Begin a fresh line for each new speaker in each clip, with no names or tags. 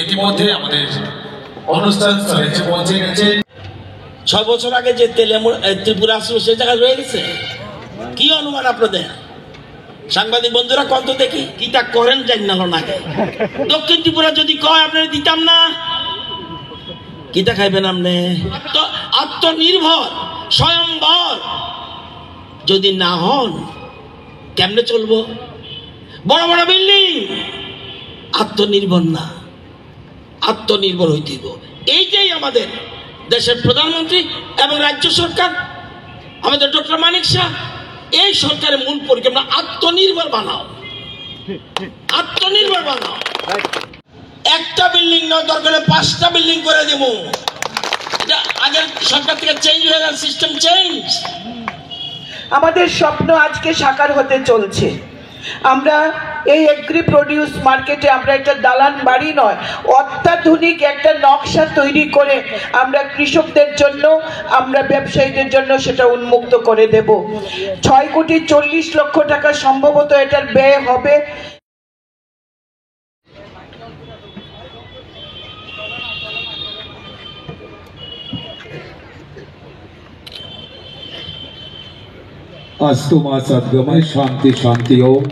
ইতিমধ্যে আমাদের অনুষ্ঠান স্থলে পৌঁছে গেছে।
6 বছর আগে যে ত্রিপুরা আসলো সে জায়গায় রয়ে গেছে। কি অনুমান আপনাদের সাংবাদিক বন্ধুরা কত দেখি কিটা করেন জানি না আগে দক্ষিণ ত্রিপুরা যদি কয় আপনারা দিতাম না কিটা খাইবেন আপনি? তো আত্মনির্ভর স্বয়ংবর যদি না হন কেমনে চলবো? বড় বড় বিল্ডিং আত্মনির্ভর না, আত্মনির্ভর হইতে হইব। এইটাই আমাদের দেশের প্রধানমন্ত্রী এবং রাজ্য সরকার আমাদের ডক্টর মানিক শাহ এই সরকারের মূল পরিকল্পনা আত্মনির্ভর বানাও, আত্মনির্ভর বানাও। একটা বিল্ডিং নয়, দরকার হলে 5টা বিল্ডিং করে দেব। আগের সরকার থেকে চেঞ্জ হয়ে গেল, সিস্টেম চেঞ্জ।
আমাদের স্বপ্ন আজকে সাকার হতে চলছে। আমরা এই এগ্রি প্রডিউস মার্কেটে আমরা একটা দালান বাড়ি নয়, অত্যাধুনিক একটা নকশা তৈরি করে আমরা কৃষকদের জন্য, আমরা ব্যবসায়ীদের জন্য সেটা উন্মুক্ত করে দেব। 6,40,00,000 টাকা সম্ভবত এটার ব্যয় হবে।
अस्तु मा सद्गमय शांति शांति ओम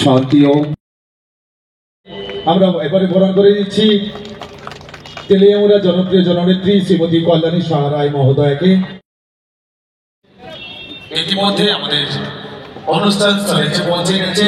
शांति ओम। আমরা এবারে বরণ করে দিচ্ছি তেলিয়ামুড়া জনপ্রিয় জননেত্রী শ্রীমতী কল্যাণী সাহা রায় মহোদয়াকে।
ইতিমধ্যে আমাদের অনুষ্ঠান স্থলে পৌঁছে গেছে।